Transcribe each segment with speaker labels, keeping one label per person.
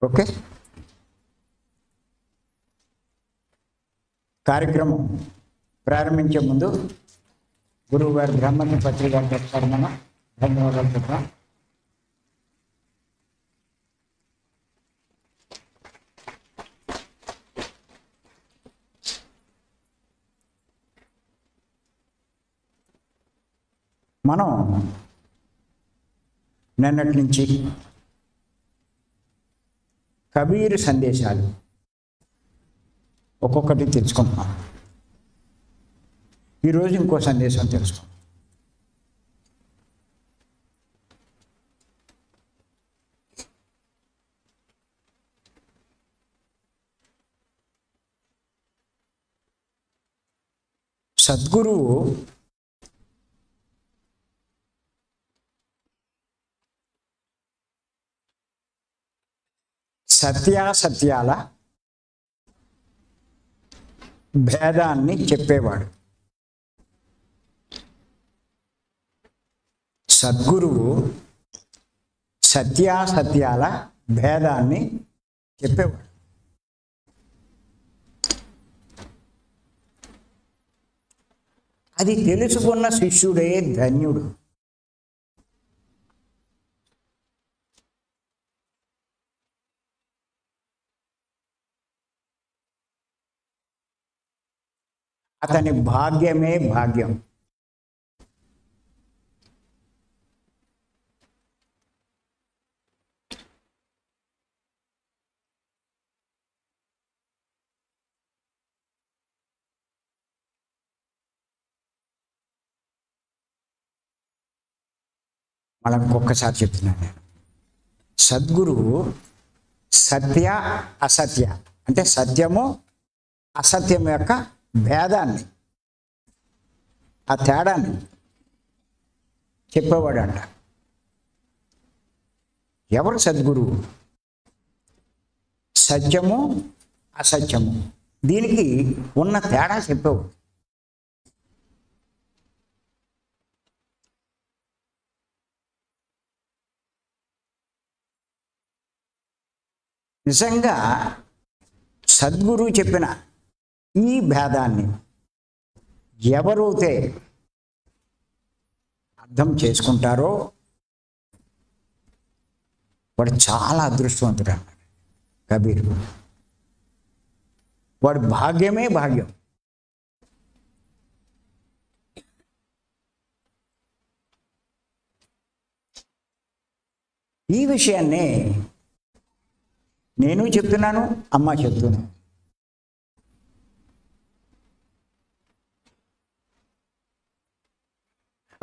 Speaker 1: Okay, కార్యక్రమం ప్రారంభించే ముందు గురువు గారు బ్రహ్మణ్య పత్రిక ఒకసారి మనం ధన్యవాదాలు చెప్తాం. మనం నిన్నటి నుంచి కబీర్ సందేశాలు ఒక్కొక్కటి తెలుసుకుంటున్నాం. ఈరోజు ఇంకో సందేశం తెలుసుకుంటాం. సద్గురువు సత్యాసత్యాల భేదాన్ని చెప్పేవాడు. సద్గురువు సత్యాసత్యాల భేదాన్ని చెప్పేవాడు. అది తెలుసుకున్న శిష్యుడే ధన్యుడు. అతని భాగ్యమే భాగ్యం. మళ్ళీ ఇంకొకసారి చెప్తున్నాను నేను. సద్గురువు సత్య అసత్య అంటే సత్యము అసత్యం యొక్క భేదాన్ని, ఆ తేడాన్ని చెప్పేవాడంట. ఎవరు సద్గురువు? సత్యము అసత్యము దీనికి ఉన్న తేడా చెప్పేవాడు. నిజంగా సద్గురువు చెప్పిన ఈ భేదాన్ని ఎవరైతే అర్థం చేసుకుంటారో వాడు చాలా అదృష్టవంతుడు అన్నాడు కబీర్. వాడు భాగ్యమే భాగ్యం. ఈ విషయాన్నే నేను చెప్తున్నాను, అమ్మ చెప్తున్నాను.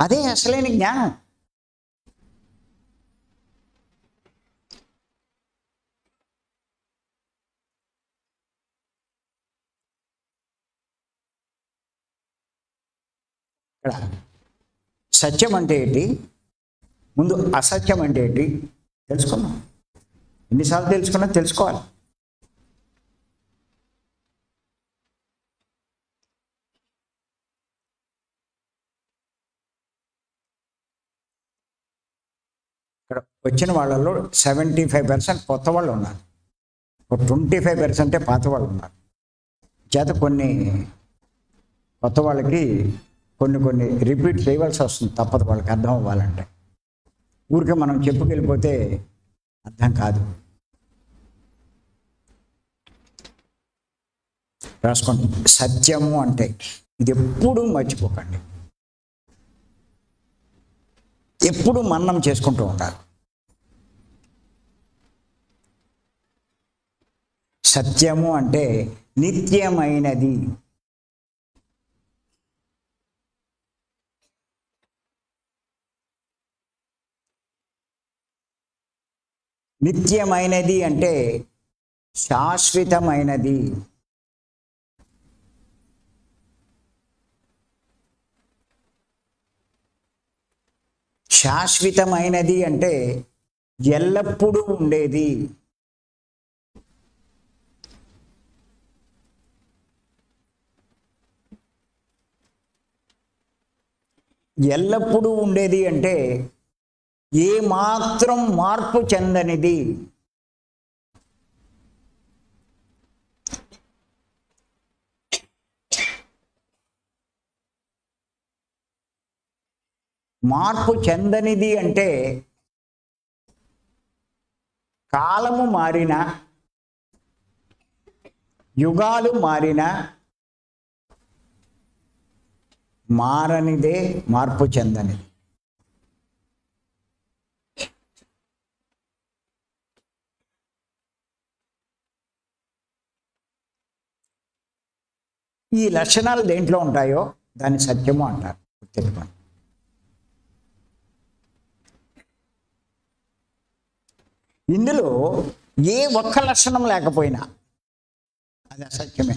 Speaker 1: అదే అసలైన జ్ఞానం. ఇక్కడ సత్యం అంటే ఏంటి, ముందు అసత్యం అంటే ఏంటి తెలుసుకున్నాం. ఎన్నిసార్లు తెలుసుకున్నా తెలుసుకోవాలి. ఇక్కడ వచ్చిన వాళ్ళలో 75% కొత్త వాళ్ళు ఉన్నారు, ఒక 25% పాత వాళ్ళు ఉన్నారు. చేత కొన్ని కొత్త వాళ్ళకి కొన్ని రిపీట్ చేయవలసి వస్తుంది, తప్పదు వాళ్ళకి అర్థం అవ్వాలంటే. ఊరికే మనం చెప్పుకెళ్ళిపోతే అర్థం కాదు. రాసుకోండి. సత్యము అంటే ఇది ఎప్పుడూ మర్చిపోకండి, ఎప్పుడు మననం చేసుకుంటూ ఉండాలి. సత్యము అంటే నిత్యమైనది. నిత్యమైనది అంటే శాశ్వతమైనది. శాశ్వతమైనది అంటే ఎల్లప్పుడూ ఉండేది. ఎల్లప్పుడూ ఉండేది అంటే ఏ మాత్రం మార్పు చెందనిది. మార్పు చెందనిది అంటే కాలము మారిన, యుగాలు మారిన, మారనిదే మార్పు చెందనిది. ఈ లక్షణాలు దేంట్లో ఉంటాయో దాన్ని సత్యము అంటారు. గుర్తుపెట్టుకోండి. ఇందులో ఏ ఒక్క లక్షణం లేకపోయినా అది అసత్యమే.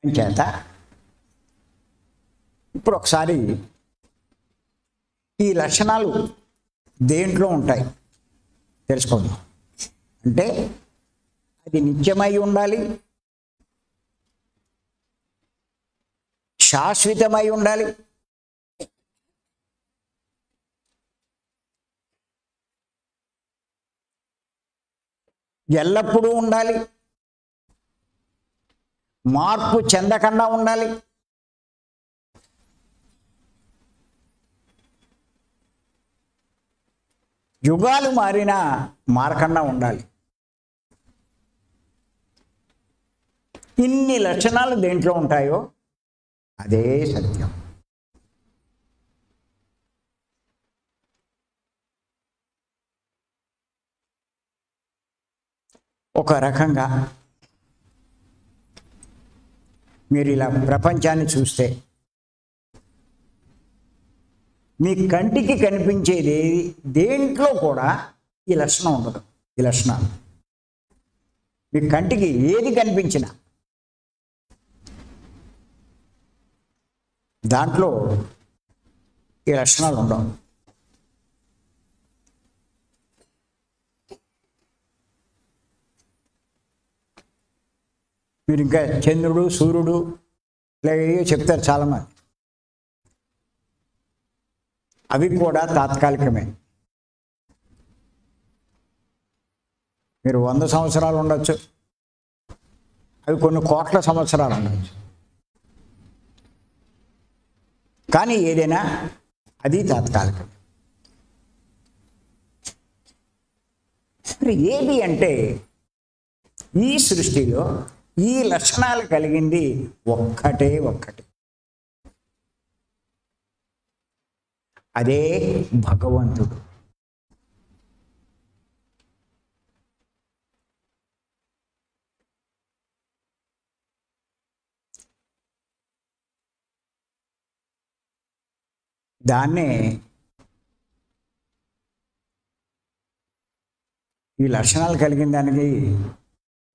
Speaker 1: చేత ఇప్పుడు ఒకసారి ఈ లక్షణాలు దేంట్లో ఉంటాయి తెలుసుకోండి. అంటే అది నిత్యమై ఉండాలి, శాశ్వతమై ఉండాలి, ఎల్లప్పుడూ ఉండాలి, మార్పు చెందకుండా ఉండాలి, యుగాలు మారినా మారకుండా ఉండాలి. ఇన్ని లక్షణాలు దేంట్లో ఉంటాయో అదే సత్యం. ఒక రకంగా మీరు ఇలా ప్రపంచాన్ని చూస్తే మీ కంటికి కనిపించేది దేంట్లో కూడా ఈ లక్షణం ఉండదు. ఈ లక్షణాలు మీ కంటికి ఏది కనిపించినా దాంట్లో ఈ లక్షణాలు ఉండవు. మీరు ఇంకా చంద్రుడు, సూర్యుడు ఇలాగేయో చెప్తారు చాలామంది. అవి కూడా తాత్కాలికమే. మీరు 100 సంవత్సరాలు ఉండొచ్చు, అవి కొన్ని కోట్ల సంవత్సరాలు ఉండొచ్చు. కానీ ఏదైనా అది తాత్కాలికం. మరి ఏది అంటే ఈ సృష్టిలో ఈ లక్షణాలు కలిగింది ఒక్కటే ఒక్కటి, అదే భగవంతుడు. దాన్నే ఈ లక్షణాలు కలిగిన దానికి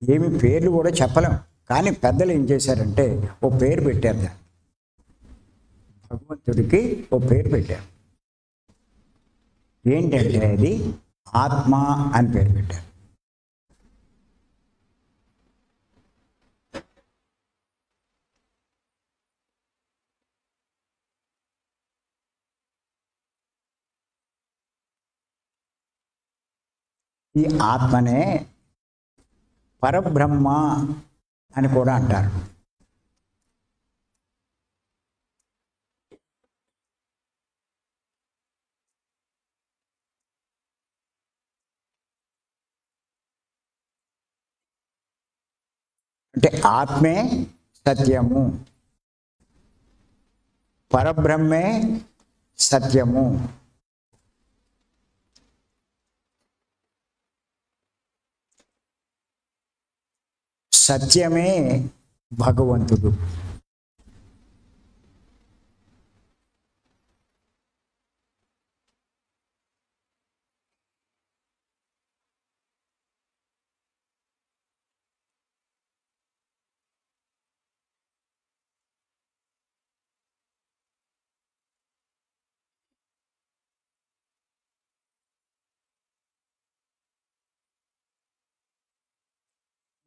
Speaker 1: ఏమి పేర్లు కూడా చెప్పలేం. కానీ పెద్దలు ఏం చేశారంటే ఓ పేరు పెట్టారు. దాన్ని భగవంతుడికి ఓ పేరు పెట్టారు. ఏంటంటే అది ఆత్మ అని పేరు పెట్టారు. ఈ ఆత్మనే పరబ్రహ్మ అని కూడా అంటారు. అంటే ఆత్మే సత్యము, పరబ్రహ్మే సత్యము. సత్యమే భగవంతుడు.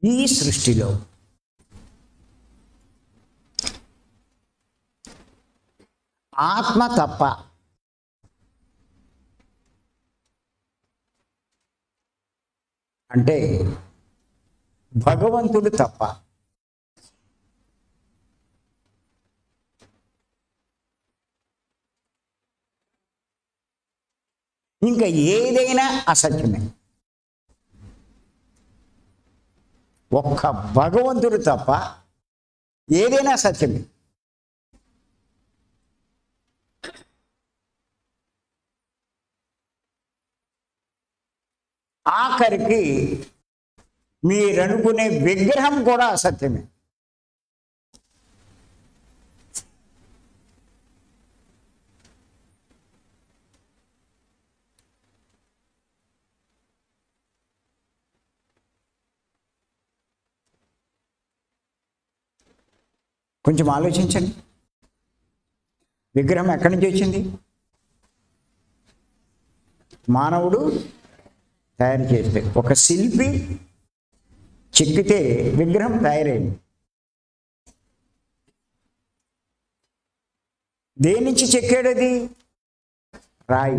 Speaker 1: ఈ సృష్టిలో ఆత్మ తప్ప అంటే భగవంతుడు తప్ప ఇంకా ఏదైనా అసత్యమే. ఒక్క భగవంతుడు తప్ప ఏదైనా సత్యమే. ఆఖరికి మీరనుకునే విగ్రహం కూడా అసత్యమే. కొంచెం ఆలోచించండి. విగ్రహం ఎక్కడి నుంచి వచ్చింది? మానవుడు తయారు చేస్తే, ఒక శిల్పి చెక్కితే విగ్రహం తయారైంది. దేని నుంచి చెక్కాడు అది? రాయి.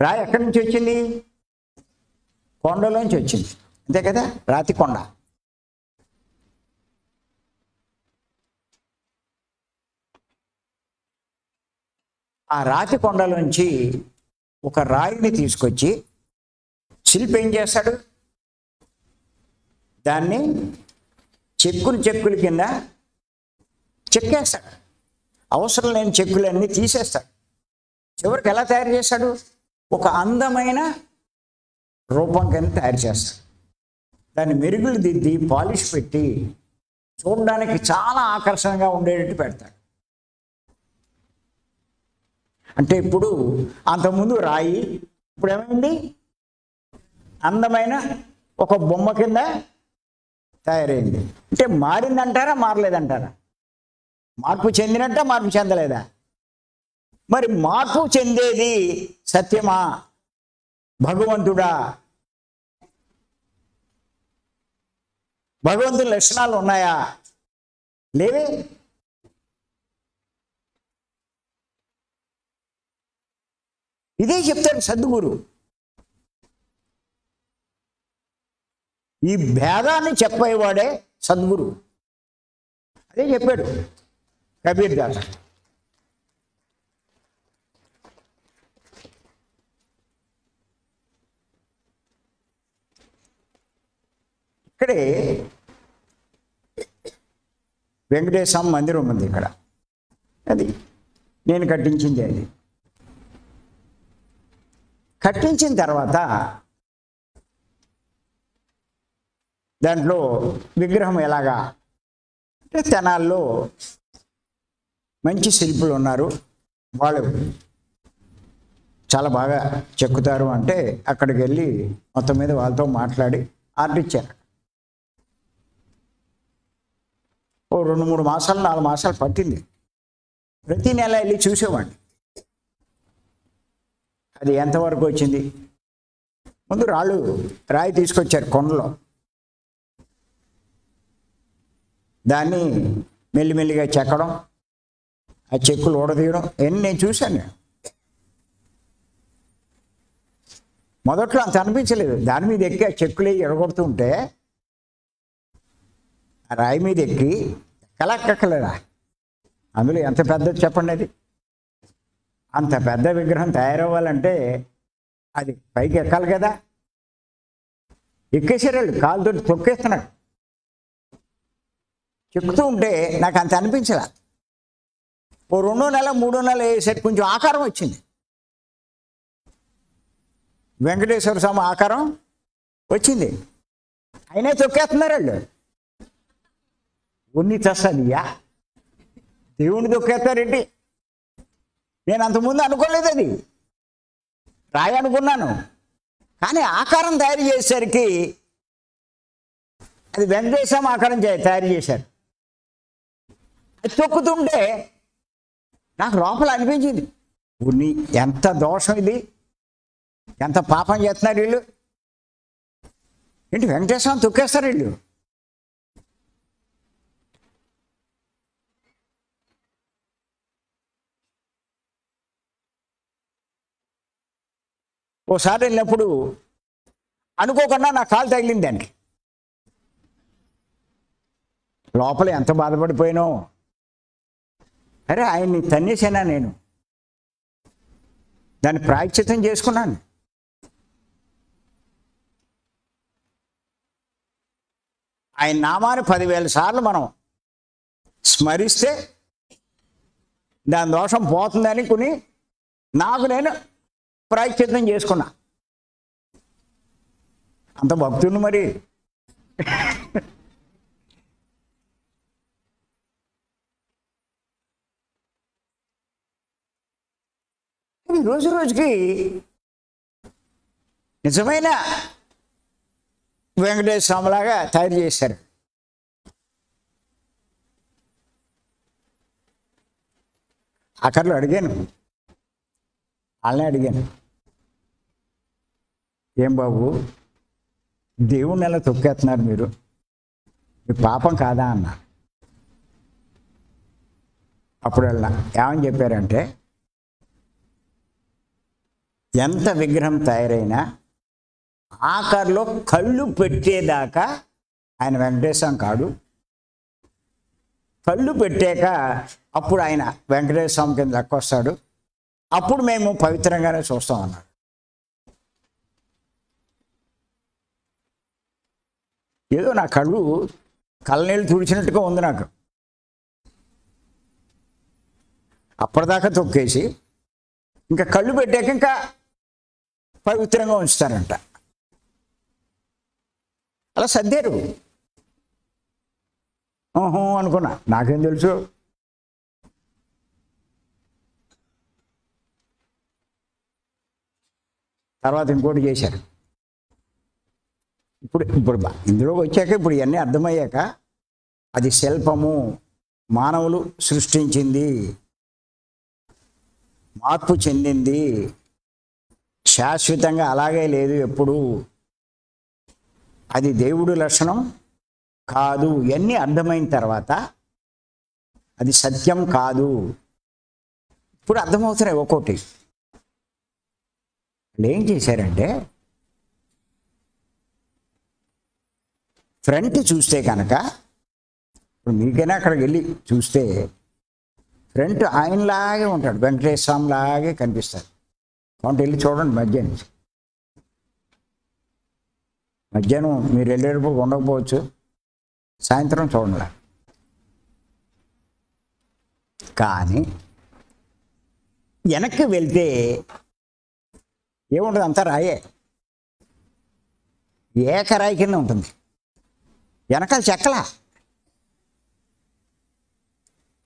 Speaker 1: రాయి ఎక్కడి నుంచి వచ్చింది? కొండలోంచి వచ్చింది, అంతే కదా, రాతి కొండ. ఆ రాతి కొండలోంచి ఒక రాయిని తీసుకొచ్చి శిల్పి ఏం చేస్తాడు? దాన్ని చెక్కులు కింద చెక్కేస్తాడు. అవసరం లేని చెక్కులన్నీ తీసేస్తాడు. చివరికి ఎలా తయారు చేస్తాడు? ఒక అందమైన రూపం కింద తయారు చేస్తాడు. దాన్ని మెరుగులు దిద్ది పాలిష్ పెట్టి చూడడానికి చాలా ఆకర్షణగా ఉండేటట్టు పెడతాడు. అంటే ఇప్పుడు అంతకుముందు రాయి, ఇప్పుడు ఏమైంది? అందమైన ఒక బొమ్మ కింద తయారైంది. అంటే మారిందంటారా, మారలేదంటారా? మార్పు చెందినట్ట, మార్పు చెందలేదా? మరి మార్పు చెందేది సత్యమా, భగవంతుడా? భగవంతుని లక్షణాలు ఉన్నాయా? లేవే. ఇదే చెప్తాడు సద్గురు. ఈ భేదాన్ని చెప్పేవాడే సద్గురు. అదే చెప్పాడు కబీర్ దాస్. ఇక్కడే వెంకటేశ్వర మందిరం ఉంది ఇక్కడ. అది నేను కట్టించింది. అది కట్టించిన తర్వాత దాంట్లో విగ్రహం ఎలాగా అంటే, తెనాల్లో మంచి శిల్పులు ఉన్నారు, వాళ్ళు చాలా బాగా చెక్కుతారు అంటే అక్కడికి వెళ్ళి మొత్తం మీద వాళ్ళతో మాట్లాడి ఆర్డర్ ఇచ్చారు. ఓ 2-3 మాసాలు 4 మాసాలు పట్టింది. ప్రతి నెల వెళ్ళి చూసేవాడిని. అది ఎంతవరకు వచ్చింది? ముందు రాయి తీసుకొచ్చారు కొండలో, దాన్ని మెల్లిమెల్లిగా చెక్కడం, ఆ చెక్కులు ఊడదీయడం ఇవన్నీ నేను చూశాను. మొదట్లో అంత అనిపించలేదు. దాని మీద ఎక్కి ఆ చెక్కులు ఎడగొడుతూ ఉంటే ఆ రాయి మీద ఎక్కి ఎక్కలేదా? అందులో ఎంత పెద్దది చెప్పండి. అది అంత పెద్ద విగ్రహం తయారవ్వాలంటే అది పైకి ఎక్కాలి కదా. ఎక్కేసారు, కాలుతో తొక్కేస్తున్నాడు. చెక్కుతూ ఉంటే నాకు అంత అనిపించలే. ఓ 2 నెల 3 నెలలు వేసేటి కొంచెం ఆకారం వచ్చింది. వెంకటేశ్వర స్వామి ఆకారం వచ్చింది. అయినా తొక్కేస్తున్నారు వాళ్ళు. ఉన్ని చస్తదియా, దేవుణ్ణి తొక్కేస్తారేంటి? నేను అంతకుముందు అనుకోలేదు. అది రాయి అనుకున్నాను, కానీ ఆకారం తయారు చేసేసరికి అది వెంకటేశ్వర ఆకారం తయారు చేశారు. అది తొక్కుతుంటే నాకు లోపల అనిపించింది, ఉన్ని ఎంత దోషం ఇది, ఎంత పాపం చేస్తున్నారు వీళ్ళు. ఏంటి వెంకటేశ్వరం తొక్కేస్తారు వీళ్ళు? ఓసారి వెళ్ళినప్పుడు అనుకోకుండా నా కాలు తగిలింది దానికి. లోపల ఎంత బాధపడిపోయానో. అరే ఆయన్ని తన్నేసానా నేను, దాన్ని ప్రాయశ్చిత్తం చేసుకున్నాను. ఆయన నామాన్ని 10,000 సార్లు మనం స్మరిస్తే దాని దోషం పోతుందని కొని నాకు నేను ప్రాయశ్చిత్తం చేసుకున్నా. అంత భక్తుని మరి. రోజు రోజుకి నిజమైన వెంకటేశ్వర స్వామిలాగా తయారు చేశారు. అక్కర్లో అడిగాను, వాళ్ళనే అడిగాను, ఏం బాబు దేవుణ్ణి ఎలా తొక్కేస్తున్నారు మీరు, మీ పాపం కాదా అన్న. అప్పుడు వెళ్ళా ఏమని చెప్పారంటే, ఎంత విగ్రహం తయారైనా ఆఖరిలో కళ్ళు పెట్టేదాకా ఆయన వెంకటేశ్వరం కాడు, కళ్ళు పెట్టాక అప్పుడు ఆయన వెంకటేశ్వర స్వామి కింద లెక్క వస్తాడు, అప్పుడు మేము పవిత్రంగానే చూస్తాం అన్నాడు. ఏదో నా కళ్ళనీళ్ళు తుడిచినట్టుగా ఉంది నాకు. అప్పటిదాకా తొక్కేసి ఇంకా కళ్ళు పెట్టాక ఇంకా పవిత్రంగా ఉంచుతారంట. అలా సర్దారు. ఓహో అనుకున్నా, నాకేం తెలుసు. తర్వాత ఇంకోటి చేశారు. ఇప్పుడు ఇందులోకి వచ్చాక ఇప్పుడు ఇవన్నీ అర్థమయ్యాక అది శిల్పము, మానవులు సృష్టించింది, మార్పు చెందింది, శాశ్వతంగా అలాగే లేదు ఎప్పుడు, అది దేవుడి లక్షణం కాదు. ఇవన్నీ అర్థమైన తర్వాత అది సత్యం కాదు. ఇప్పుడు అర్థమవుతున్నాయి ఒక్కోటి. వాళ్ళు ఏం చేశారంటే, ఫ్రంట్ చూస్తే కనుక, ఇప్పుడు మీకైనా అక్కడికి వెళ్ళి చూస్తే ఫ్రంట్ ఆయనలాగే ఉంటాడు, వెంకటేశ్వర స్వామి లాగే కనిపిస్తాడు. కాబట్టి వెళ్ళి చూడండి. మధ్యాహ్నం మీరు వెళ్ళేటప్పుడు ఉండకపోవచ్చు, సాయంత్రం చూడండి. కానీ వెనక్కి వెళ్తే ఏముంటుంది, అంతా రాయే, ఏకరాయి కింద ఉంటుంది. వెనకాల చెక్కలా.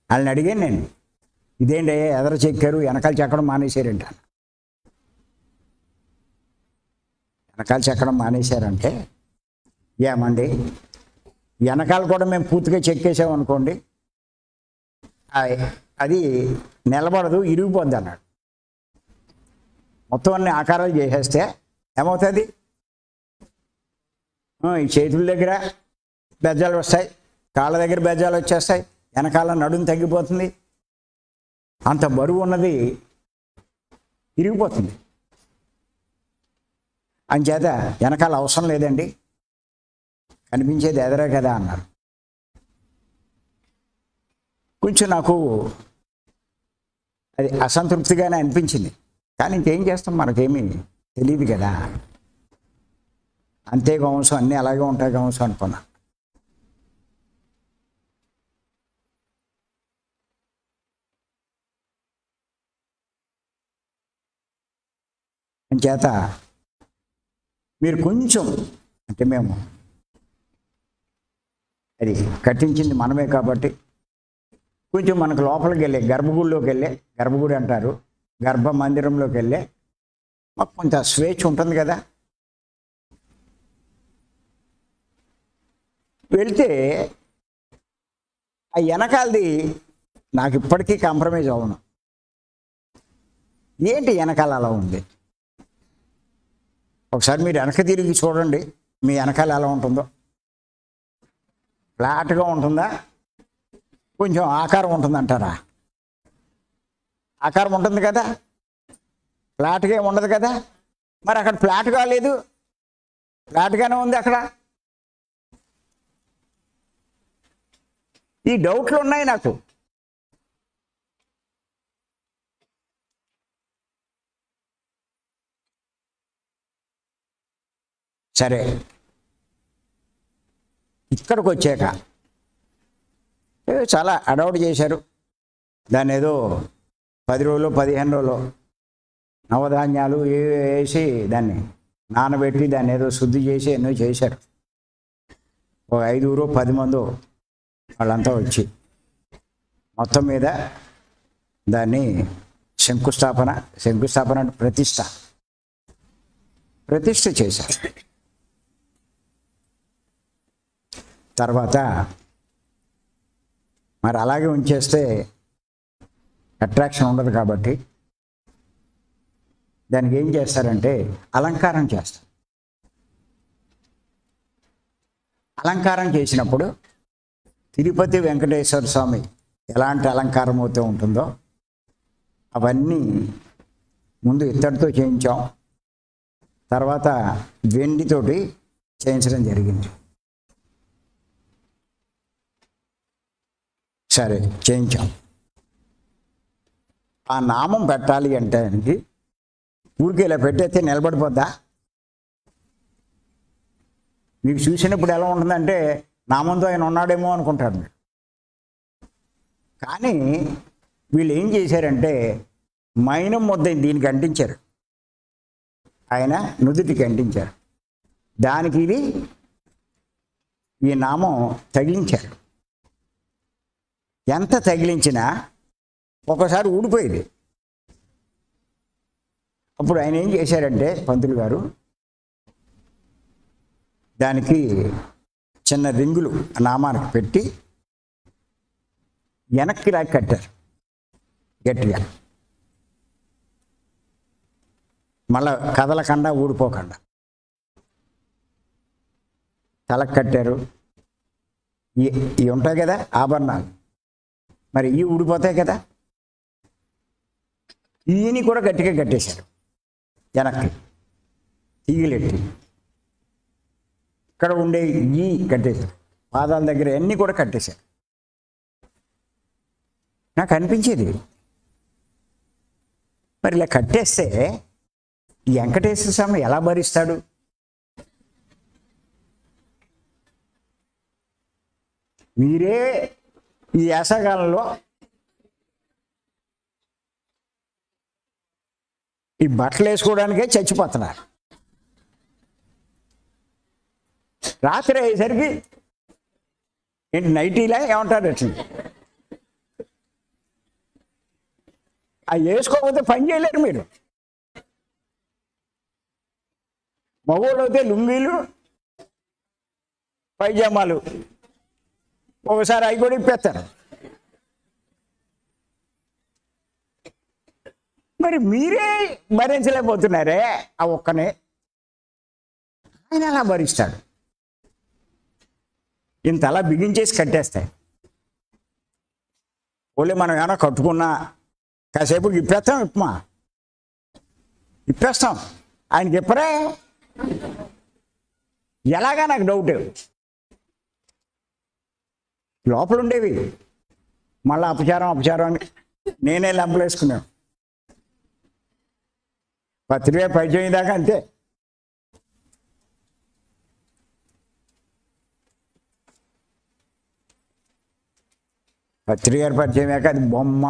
Speaker 1: వాళ్ళని అడిగాను నేను, ఇదేంటి ఎదర చెక్కారు, వెనకాల చెక్కడం మానేశారంట. వెనకాల చెక్కడం మానేశారంటే, ఏమండి వెనకాల కూడా మేము పూర్తిగా చెక్కేసామనుకోండి, అది నిలబడదు, ఇరిగిపోద్ది అన్నాడు. మొత్తం అన్ని ఆకారాలు చేసేస్తే ఏమవుతుంది, ఈ చేతుల దగ్గర బెజ్జాలు వస్తాయి, కాళ్ళ దగ్గర బెజ్జాలు వచ్చేస్తాయి, వెనకాల నడుము తగ్గిపోతుంది, అంత బరువు ఉన్నది ఇరిగిపోతుంది. అంచేత వెనకాల అవసరం లేదండి, కనిపించేది ఎదరే కదా అన్నారు. కొంచెం నాకు అది అసంతృప్తిగానే అనిపించింది. కానీ ఇంకేం చేస్తాం, మనకేమీ తెలియదు కదా. అంతే గవంశం, అన్నీ అలాగే ఉంటాయి గవంశం అనుకున్నా. అంచేత మీరు కొంచెం, అంటే మేము అది కట్టించింది మనమే కాబట్టి కొంచెం మనకు లోపలికి వెళ్ళే, గర్భగుడిలోకి వెళ్ళే, గర్భగుడి అంటారు, గర్భ మందిరంలోకి వెళ్ళే మాకు కొంత స్వేచ్ఛ ఉంటుంది కదా. వెళ్తే ఆ వెనకాలది నాకు ఇప్పటికీ కాంప్రమైజ్ అవ్వను. ఏంటి వెనకాల అలా ఉంది, ఒకసారి మీరు వెనక తిరిగి చూడండి, మీ వెనకాల ఎలా ఉంటుందో. ఫ్లాట్గా ఉంటుందా, కొంచెం ఆకారం ఉంటుందంటారా? ఆకారం ఉంటుంది కదా, ఫ్లాట్గా ఏమి ఉండదు కదా. మరి అక్కడ ఫ్లాట్గా లేదు, ఫ్లాట్గానే ఉంది అక్కడ. ఈ డౌట్లు ఉన్నాయి నాకు. సరే, ఇక్కడికి వచ్చాక చాలా అడౌట్ చేశారు. దాన్ని ఏదో 10 రోజులు 15 రోజులు నవధాన్యాలు వేసి దాన్ని నానబెట్టి దాన్ని ఏదో శుద్ధి చేసి ఎన్నో చేశారు. ఓ 5-10 మంది వాళ్ళంతా వచ్చి మొత్తం మీద దాన్ని శంకుస్థాపన అంటే ప్రతిష్ఠ చేశారు. తర్వాత మరి అలాగే ఉంచేస్తే అట్రాక్షన్ ఉండదు కాబట్టి దానికి ఏం చేస్తారంటే అలంకారం చేస్తారు. అలంకారం చేసినప్పుడు తిరుపతి వెంకటేశ్వర స్వామి ఎలాంటి అలంకారం అయితే ఉంటుందో అవన్నీ ముందు ఇత్తడితో చేయించాం, తర్వాత వెండితోటి చేయించడం జరిగింది. సరే, చేయించాం. ఆ నామం పెట్టాలి అంటే ఆయనకి ఊరికి ఇలా పెట్టేస్తే నిలబడిపోద్దా? మీకు చూసినప్పుడు ఎలా ఉంటుందంటే నామంతో ఆయన ఉన్నాడేమో అనుకుంటారు మీరు. కానీ వీళ్ళు ఏం చేశారంటే మైనం ముద్ద దీనికి అంటించారు, ఆయన నుదుటికి అంటించారు. దానికి ఇది ఈ నామం తగిలించారు. ఎంత తగిలించినా ఒకసారి ఊడిపోయింది. అప్పుడు ఆయన ఏం చేశారంటే పంతులు గారు దానికి చిన్న రింగులు నామానికి పెట్టి వెనక్కి రాకి కట్టారు గట్టిగా, మళ్ళా కదలకుండా ఊడిపోకుండా తలకు కట్టారు. ఇవి ఉంటాయి కదా ఆభరణాలు, మరి ఇవి ఊడిపోతాయి కదా, ఈయని కూడా గట్టిగా కట్టేశారు. వెనక్కి తీగిలెట్టి ఇక్కడ ఉండే ఈ కట్టేశారు, పాదాల దగ్గర అన్నీ కూడా కట్టేశారు. నాకు అనిపించేది మరి ఇలా కట్టేస్తే ఈ వెంకటేశ్వర స్వామి ఎలా భరిస్తాడు? మీరే ఈ వేసవకాలంలో ఈ బట్టలు వేసుకోవడానికే చచ్చిపోతున్నారు. రాత్రి అయ్యేసరికి ఏంటి నైటీలా ఏమంటారు అట్లా అవి వేసుకోకపోతే పని చేయలేరు మీరు. మగవాళ్ళు అయితే లుంగీలు పైజామాలు ఒకసారి అవి కూడా ఇప్పేస్తారు. మరి మీరే భరించలేకపోతున్నారే ఆ ఒక్కనే, ఆయన అలా భరిస్తాడు. ఇంత అలా బిగించేసి కట్టేస్తాయి. ఓన్లీ మనం ఏమైనా కట్టుకున్నా కాసేపు ఇప్పేస్తాం. ఆయనకి ఇప్పరే ఎలాగా నాకు డౌట్. లోపల ఉండేవి మళ్ళీ అపచారం అని నేనే లెంపలు వేసుకున్నాను. పత్రిక పరిచయం దాకా అంతే. పత్రిక పరిచయం అయ్యాక అది బొమ్మ,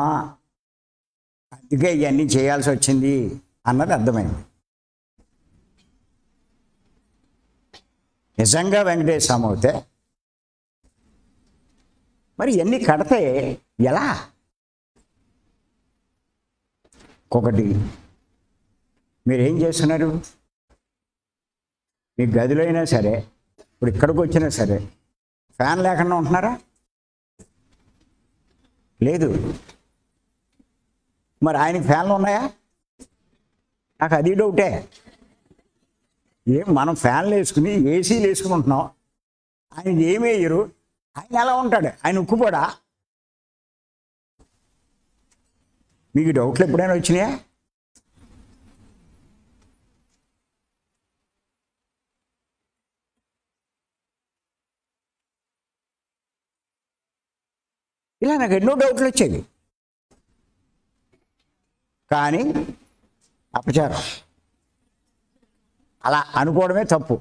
Speaker 1: అందుకే ఇవన్నీ చేయాల్సి వచ్చింది అన్నది అర్థమైంది. నిజంగా వెంకటేశ్వర స్వామి అవుతే మరి ఇవన్నీ కడితే ఎలా? ఒకటి మీరేం చేస్తున్నారు? మీ గదిలో అయినా సరే, ఇప్పుడు ఇక్కడికి వచ్చినా సరే ఫ్యాన్ లేకుండా ఉంటున్నారా? లేదు. మరి ఆయనకి ఫ్యాన్లు ఉన్నాయా? నాకు అది డౌటే. మనం ఫ్యాన్లు వేసుకుని ఏసీలు వేసుకుని ఉంటున్నాం, ఆయనకి ఏమి వేయరు. ఆయన ఎలా ఉంటాడు? ఆయన ఉక్కుపోడా? మీకు డౌట్లు ఎప్పుడైనా వచ్చినాయా? ఇలా నాకు ఎన్నో డౌట్లు వచ్చేవి. కానీ అపచారం, అలా అనుకోవడమే తప్పు.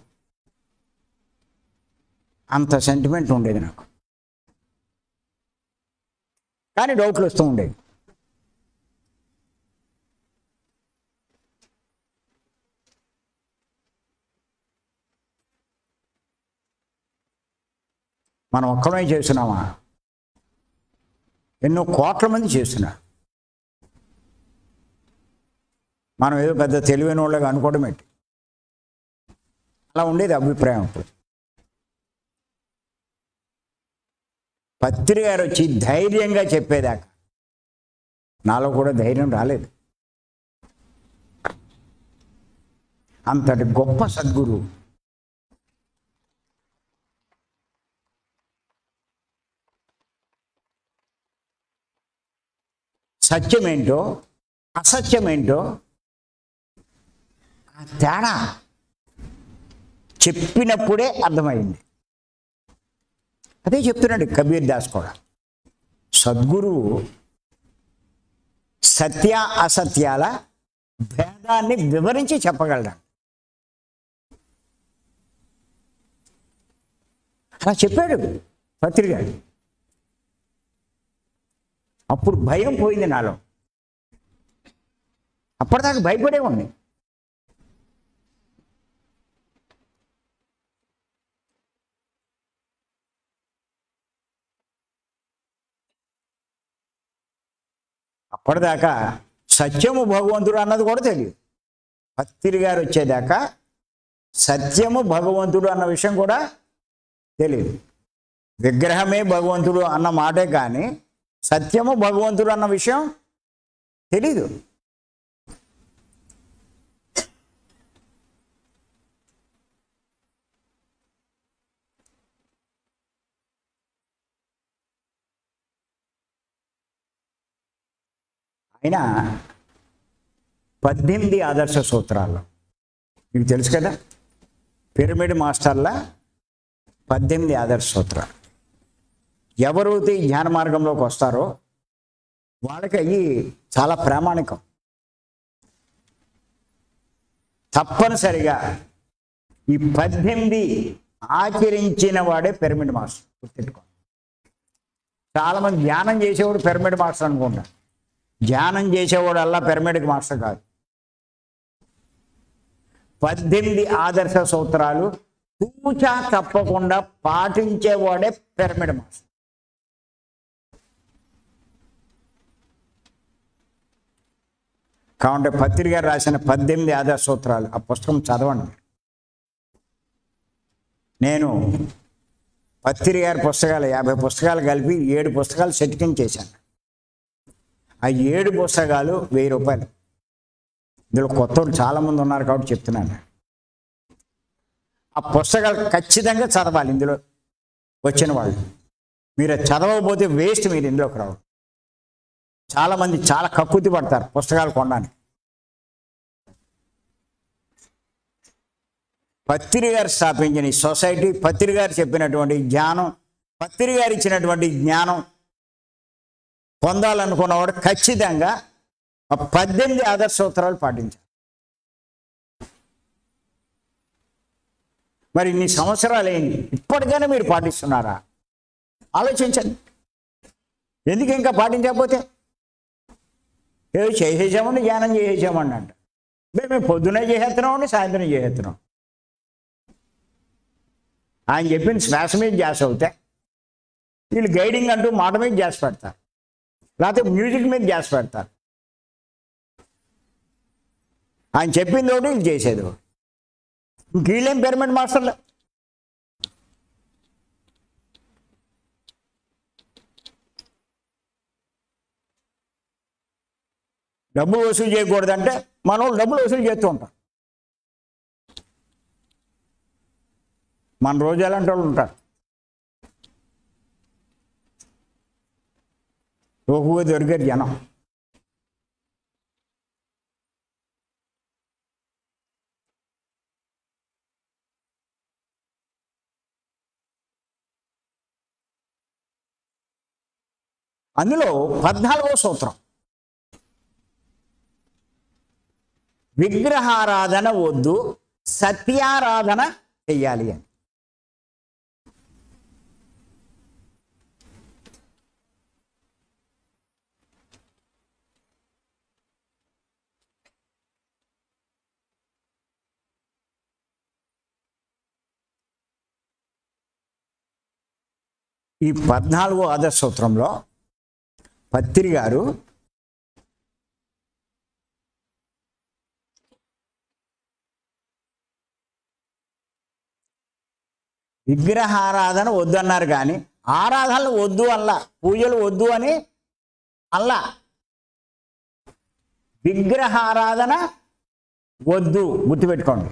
Speaker 1: అంత సెంటిమెంట్ ఉండేది నాకు, కానీ డౌట్లు వస్తూ ఉండేవి. మనం ఒక్కమే చేస్తున్నామా? ఎన్నో కోట్ల మంది చేస్తున్నారు. మనం ఏదో పెద్ద తెలివైన వాళ్ళగా అనుకోవడం ఏంటి? అలా ఉండేది అభిప్రాయం. అప్పుడు పత్రి గారు వచ్చి ధైర్యంగా చెప్పేదాకా నాలో కూడా ధైర్యం రాలేదు. అంతటి గొప్ప సద్గురు. సత్యమేంటో అసత్యమేంటో ఆ తేడా చెప్పినప్పుడే అర్థమైంది. అదే చెప్తున్నాడు కబీర్ దాస్ కూడా. సద్గురువు సత్య అసత్యాల భేదాన్ని వివరించి చెప్పగలడు. అలా చెప్పాడు పత్రిక. అప్పుడు భయం పోయింది నాలో. అప్పటిదాకా భయపడే ఉంది. అప్పటిదాకా సత్యము భగవంతుడు అన్నది కూడా తెలియదు. పత్రి గారు వచ్చేదాకా సత్యము భగవంతుడు అన్న విషయం కూడా తెలియదు. విగ్రహమే భగవంతుడు అన్న మాటే కానీ సత్యము భగవంతుడు అన్న విషయం తెలీదు. ఆయన 18 ఆదర్శ సూత్రాల్లో, మీకు తెలుసు కదా, పిరమిడ్ మాస్టర్ల 18 ఆదర్శ సూత్రాలు. ఎవరైతే ధ్యాన మార్గంలోకి వస్తారో వాళ్ళకి అవి చాలా ప్రామాణికం. తప్పనిసరిగా ఈ 18 ఆచరించిన వాడే పిరమిడ్ మాస్టర్. గుర్తెట్టుకో. చాలామంది ధ్యానం చేసేవాడు పిరమిడ్ మాస్టర్ అనుకుంటారు. ధ్యానం చేసేవాడు అలా పిరమిడ్కి మాస్టర్ కాదు. 18 ఆదర్శ సూత్రాలు తూచా తప్పకుండా పాటించేవాడే పిరమిడ్ మాస్టర్. కాబట్టి పత్రి గారు రాసిన 18 ఆదర్శ సూత్రాలు, ఆ పుస్తకం చదవండి. నేను పత్రి గారి పుస్తకాలు 50 పుస్తకాలు కలిపి 7 పుస్తకాలు సెటికింగ్ చేశాను. ఆ 7 పుస్తకాలు 1000 రూపాయలు. ఇందులో కొత్త చాలామంది ఉన్నారు కాబట్టి చెప్తున్నాను. ఆ పుస్తకాలు ఖచ్చితంగా చదవాలి. ఇందులో వచ్చిన వాళ్ళు మీరు చదవకపోతే వేస్ట్. మీరు ఇందులోకి రావు. చాలామంది చాలా కక్కుతి పడతారు పుస్తకాలు కొనడానికి. పత్రి గారు స్థాపించిన ఈ సొసైటీ, పత్రి గారు చెప్పినటువంటి జ్ఞానం, పత్రి గారు ఇచ్చినటువంటి జ్ఞానం పొందాలనుకున్నవాడు ఖచ్చితంగా 18 ఆదర్శ సూత్రాలు పాటించాలి. మరి ఇన్ని సంవత్సరాలు అయింది, ఇప్పటికైనా మీరు పాటిస్తున్నారా? ఆలోచించండి. ఎందుకు ఇంకా పాటించకపోతే? ఏదో చేసేసామండి, ధ్యానం చేసేసామండి అంట. మేము పొద్దునే చేసేస్తున్నామండి, సాయంత్రం చేసేస్తున్నాం. ఆయన చెప్పిన శ్వాస మీద ధ్యాస అవుతే వీళ్ళు గైడింగ్ అంటూ మాట మీద ధ్యాస పెడతారు, లేకపోతే మ్యూజిక్ మీద ధ్యాస పెడతారు. ఆయన చెప్పింది ఒకటి, వీళ్ళు చేసేది ఒకటి. ఇంక వీళ్ళేం పిరమిడ్ మాస్టర్లు. డబ్బులు వసూలు చేయకూడదంటే మన వాళ్ళు డబ్బులు వసూలు చేస్తూ ఉంటాం. మన రోజు ఎలాంటి వాళ్ళు ఉంటారు. ఎక్కువగా దొరికారు జనం. అందులో 14వ సూత్రం, విగ్రహారాధన వద్దు, సత్యారాధన చెయ్యాలి అని. ఈ 14వ ఆదర్శ సూత్రంలో పత్రి గారు విగ్రహారాధన వద్దు అన్నారు, కానీ ఆరాధనలు వద్దు అల్లా, పూజలు వద్దు అని అల్లా. విగ్రహారాధన వద్దు, గుర్తుపెట్టుకోండి.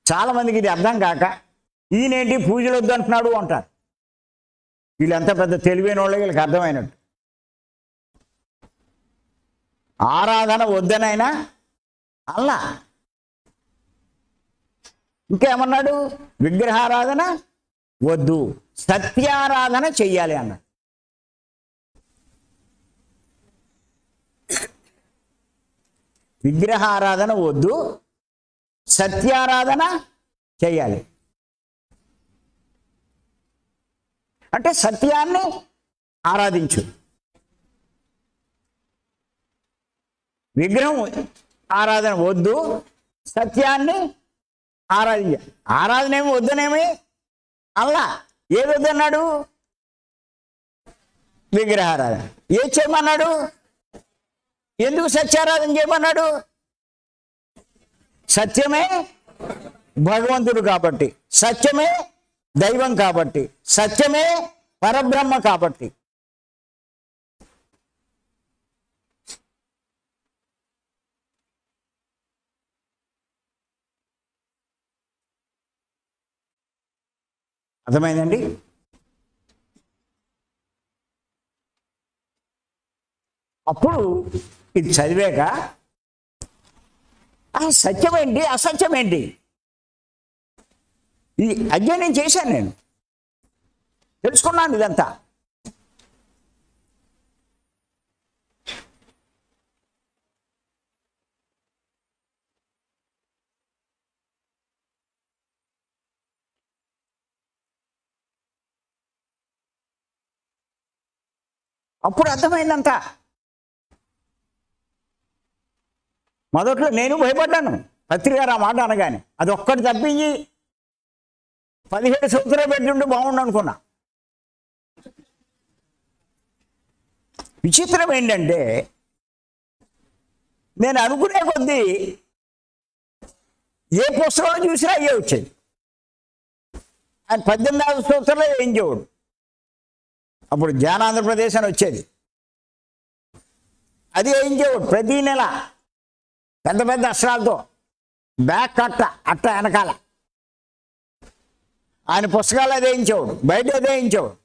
Speaker 1: చాలామందికి ఇది అర్థం కాక ఈయనేంటి పూజలు వద్దు అంటున్నాడు అంటారు. వీళ్ళంతా పెద్ద తెలివైన వాళ్ళే, వీళ్ళకి అర్థమైనట్టు. ఆరాధన వద్దనైనా అల్లా. ఇంకేమన్నాడు? విగ్రహారాధన వద్దు, సత్యారాధన చెయ్యాలి అన్నాడు. విగ్రహారాధన వద్దు, సత్యారాధన చెయ్యాలి. అంటే సత్యాన్ని ఆరాధించు, విగ్రహం ఆరాధన వద్దు, సత్యాన్ని ఆరాధించ. ఆరాధన ఏమి వద్దనేమి అల్లా. ఏది వద్దన్నాడు? విగ్రహారాధన. ఏం చేయమన్నాడు? ఎందుకు సత్యారాధన చేయమన్నాడు? సత్యమే భగవంతుడు కాబట్టి, సత్యమే దైవం కాబట్టి, సత్యమే పరబ్రహ్మ కాబట్టి. అర్థమైందండి? అప్పుడు ఇది చదివాక సత్యమేంటి అసత్యమేంటి ఈ అధ్యయనం చేశాను, నేను తెలుసుకున్నాను ఇదంతా. అప్పుడు అర్థమైందంతా. మొదట్లో నేను భయపడ్డాను, పత్రిక గారు ఆ మాట అనగానే. అది ఒక్కటి తప్పించి 17 సూత్రాలు పెట్టుంటే బాగుండు అనుకున్నా. విచిత్రం ఏంటంటే, నేను అనుకునే కొద్దీ ఏ పుస్తకంలో చూసినా అయ్యే వచ్చాయి. ఆయన 18 సూత్రాలు ఏం చేయడు. అప్పుడు జ్ఞానాంధ్రప్రదేశ్ అని వచ్చేది, అది ఏం చేయడు. ప్రతి నెల పెద్ద పెద్ద అక్షరాలతో బ్యాక్ అట్ట వెనకాల ఆయన పుస్తకాలు అదే వేయించేవాడు, బయట అదే వేయించేవాడు.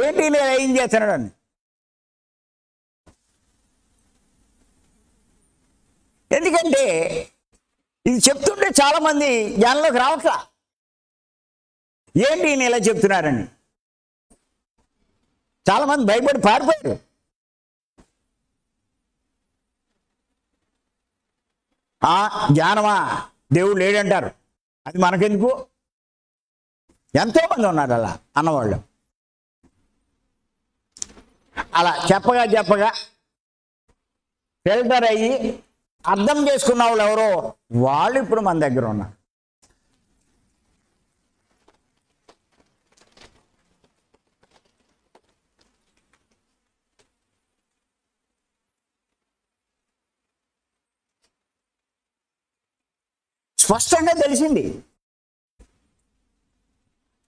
Speaker 1: ఏంటి నేను ఏం చేస్తున్నాడు అని. ఎందుకంటే ఇది చెప్తుంటే చాలామంది జ్ఞానంలోకి రావట్లా. ఏంటి నేను ఇలా చెప్తున్నారని చాలామంది భయపడి పారిపోయారు. జ్ఞానమా, దేవుడు లేడంటారు, అది మనకెందుకు. ఎంతోమంది ఉన్నారు అలా అన్నవాళ్ళు. అలా చెప్పగా ఫిల్టర్ అయ్యి అర్థం చేసుకున్న వాళ్ళు ఎవరో వాళ్ళు ఇప్పుడు మన దగ్గర ఉన్నారు. స్పష్టంగా తెలిసింది.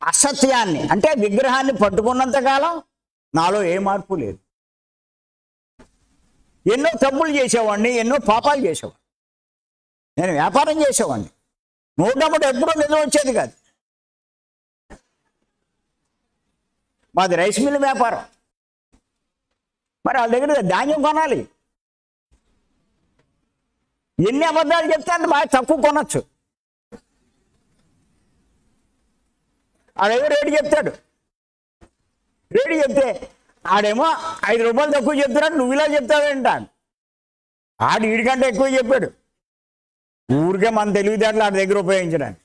Speaker 1: అసత్యాన్ని అంటే విగ్రహాన్ని పట్టుకున్నంతకాలం నాలో ఏ మార్పు లేదు. ఎన్నో తప్పులు చేసేవాడిని, ఎన్నో పాపాలు చేసేవాడిని. నేను వ్యాపారం చేసేవాడిని, నూటప్పుడు ఎప్పుడూ నిజం వచ్చేది కాదు. మాది రైస్ మిల్ వ్యాపారం. మరి వాళ్ళ దగ్గర ధాన్యం కొనాలి. ఎన్ని అబద్ధాలు చెప్తే అంత బాగా తక్కువ కొనచ్చు. ఆడేదో రేటు చెప్తాడు, రేటు చెప్తే ఆడేమో 5 రూపాయలు తక్కువ చెప్తున్నాడు, నువ్వు ఇలా చెప్తావేంటాను. ఆడు వీడికంటే ఎక్కువ చెప్పాడు, ఊరికే మన తెలివితేటలు ఆడి దగ్గర ఉపయోగించడానికి.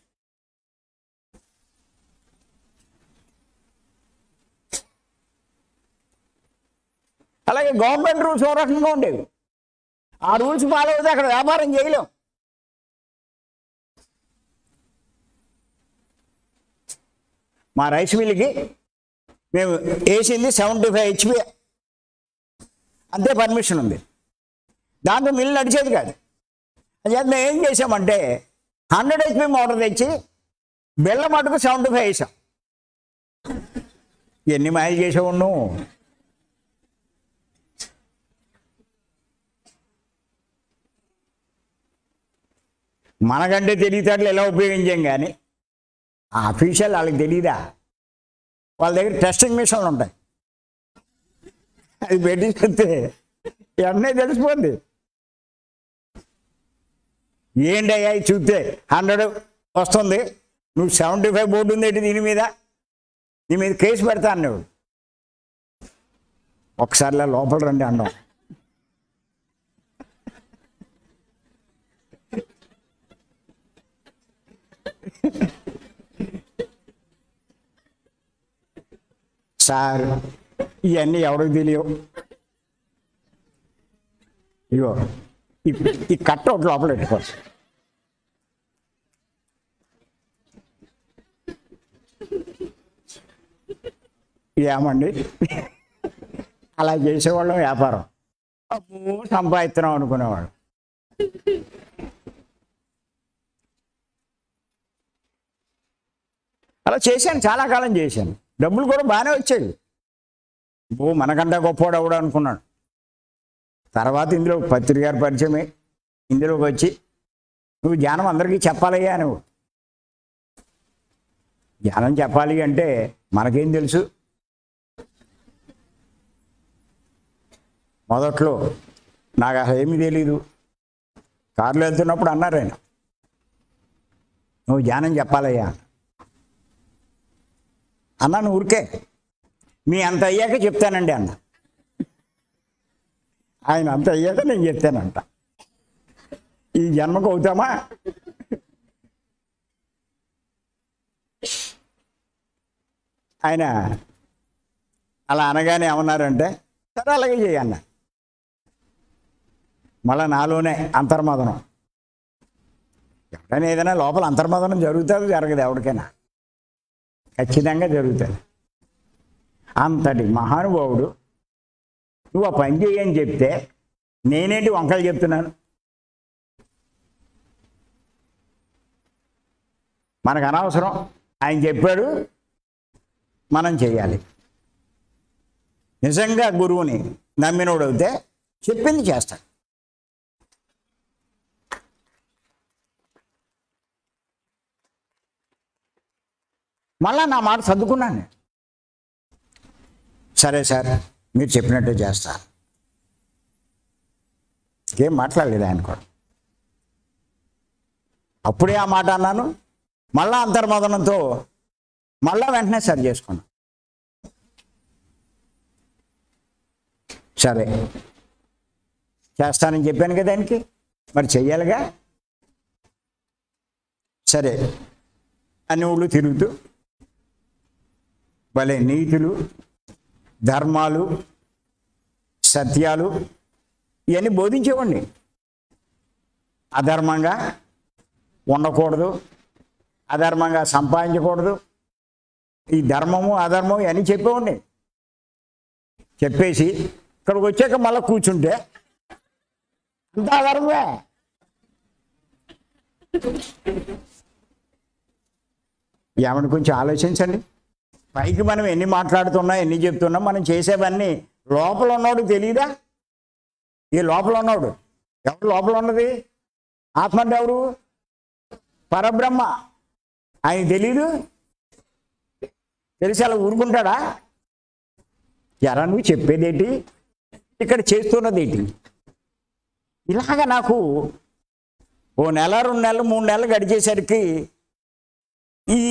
Speaker 1: అలాగే గవర్నమెంట్ రూల్స్ ఓ రకంగా ఉండేవి. ఆ రూల్స్ ఫాలో అవుతే అక్కడ వ్యాపారం చేయలేం. మా రైస్ మిల్లుకి మేము వేసింది 75 HP అంతే పర్మిషన్ ఉంది. దాంతో మిల్లు నడిచేది కాదు. అది మేము ఏం చేసామంటే 100 HP మోటార్ తెచ్చి బెల్లం మటుకు 75 వేసాం. ఎన్ని మైలు చేసావు నువ్వు? మనకంటే తెలివితేటలు ఎలా ఉపయోగించాం, కానీ ఆ అఫీషియల్ వాళ్ళకి తెలియదా? వాళ్ళ దగ్గర టెస్టింగ్ మిషన్లు ఉంటాయి, అది పెట్టి చెప్తే వెంటనే తెలిసిపోద్ది. ఏంటయ్యా చూస్తే 100 వస్తుంది, నువ్వు 75 బోర్డు ఉంది ఏంటి దీని మీద కేసు పెడతా అన్నాడు. ఒకసారిలా లోపల రండి అన్నాం. సార్ ఇవన్నీ ఎవరికి తెలియవు, ఇగో ఈ కట్ట ఒకటి లోపల పెట్టుకోవచ్చు. ఏమండి అలా చేసేవాళ్ళం వ్యాపారం, అమ్మో సంపాదిస్తున్నాం అనుకునేవాడు. అలా చేశాను, చాలా కాలం చేశాను. డబ్బులు కూడా బాగానే వచ్చాయి. మనకంటే గొప్పవాడు అవడం అనుకున్నాడు. తర్వాత ఇందులో పత్రిక గారి పరిచయమే, ఇందులోకి వచ్చి నువ్వు జ్ఞానం అందరికీ చెప్పాలయ్యా, నువ్వు జ్ఞానం చెప్పాలి అంటే మనకేం తెలుసు? మొదట్లో నాకు అసలు ఏమీ తెలీదు. కారులో వెళ్తున్నప్పుడు అన్నారు ఆయన, నువ్వు జ్ఞానం చెప్పాలయ్యా అన్నాను. ఊరికే మీ అంత అయ్యాక చెప్తానండి అన్న. ఆయన అంత అయ్యాక నేను చెప్తానంట. ఈ జన్మకు అవుతామా? ఆయన అలా అనగానే ఏమన్నారంటే సరే అలాగే చేయన్న. మళ్ళీ నాలోనే అంతర్మదనం. ఎవరైనా ఏదైనా లోపల అంతర్మదనం జరుగుతుంది, జరగదు ఎవరికైనా, ఖచ్చితంగా జరుగుతుంది. అంతటి మహానుభావుడు నువ్వు ఆ పని చేయని చెప్తే నేనేంటి వంకలు చెప్తున్నాను? మనకు అనవసరం, ఆయన చెప్పాడు మనం చేయాలి. నిజంగా గురువుని నమ్మినోడు అయితే చెప్పింది చేస్తాడు. మళ్ళా నా మాట సర్దుకున్నాను. సరే సార్ మీరు చెప్పినట్టే చేస్తా. ఏం మాట్లాడలేదు ఆయన కూడా. అప్పుడే ఆ మాట అన్నాను, మళ్ళా అంతర్మదనంతో మళ్ళా వెంటనే సరి చేసుకున్నాను. సరే చేస్తానని చెప్పాను కదా ఆయనకి, మరి చెయ్యాలిగా. సరే అన్ని ఊళ్ళు తిరుగుతూ భలే నీతులు, ధర్మాలు, సత్యాలు ఇవన్నీ బోధించేవాడిని. అధర్మంగా ఉండకూడదు, అధర్మంగా సంపాదించకూడదు, ఈ ధర్మము అధర్మం ఇవన్నీ చెప్పేవాడిని. చెప్పేసి ఇక్కడికి వచ్చాక మళ్ళీ కూర్చుంటే అంత అధర్మే. ఏమని కొంచెం ఆలోచించండి. పైకి మనం ఎన్ని మాట్లాడుతున్నా ఎన్ని చెప్తున్నా మనం చేసేవన్నీ లోపల ఉన్నవాడు తెలియదా? ఈ లోపల ఉన్నవాడు ఎవరు? లోపల ఉన్నది ఆత్మ అంటే ఎవరు? పరబ్రహ్మ. ఆయన తెలీదు? తెలిసి అలా ఊరుకుంటాడా? ఎరా నువ్వు చెప్పేదేంటి, ఇక్కడ చేస్తున్నదేంటి? ఇలాగ నాకు ఓ నెల 2 నెలలు 3 నెలలు గడిచేసరికి ఈ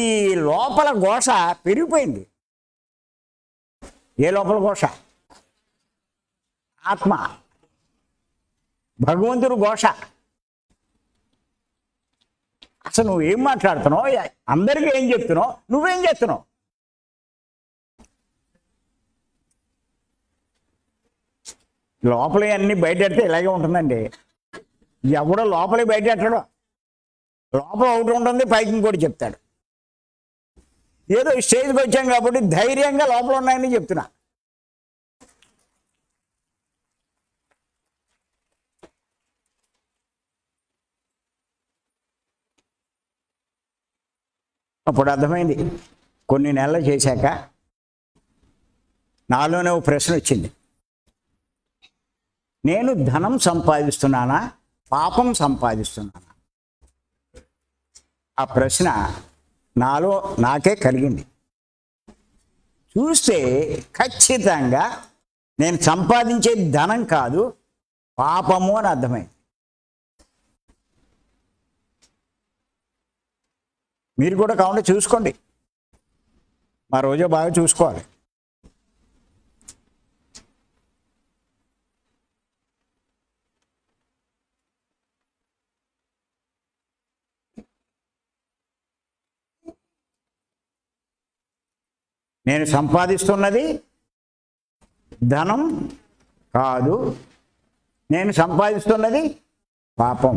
Speaker 1: లోపల ఘోష పెరిగిపోయింది. ఏ లోపల ఘోష? ఆత్మ, భగవంతుడు ఘోష. అసలు నువ్వేం మాట్లాడుతున్నావు, అందరికీ ఏం చెప్తున్నావు, నువ్వేం చేస్తున్నావు? లోపల అన్నీ బయట పెడితే ఇలాగే ఉంటుందండి. ఎవడో లోపలికి బయట పెట్టడం, లోపల ఒకటి ఉంటుంది, పైకి ఇంకోటి చెప్తాడు. ఏదో స్టేజ్కి వచ్చాం కాబట్టి ధైర్యంగా లోపల ఉన్నాయని చెప్తున్నా. అప్పుడు అర్థమైంది. కొన్ని నెలలు చేశాక నాలోనే ఒక ప్రశ్న వచ్చింది. నేను ధనం సంపాదిస్తున్నానా, పాపం సంపాదిస్తున్నానా? ఆ ప్రశ్న నాలో నాకే కలిగింది. చూస్తే ఖచ్చితంగా నేను సంపాదించే ధనం కాదు, పాపము అని అర్థమైంది. మీరు కూడా కావాలంటే చూసుకోండి, మా రోజు బాగా చూసుకోవాలి. నేను సంపాదిస్తున్నది ధనం కాదు, నేను సంపాదిస్తున్నది పాపం.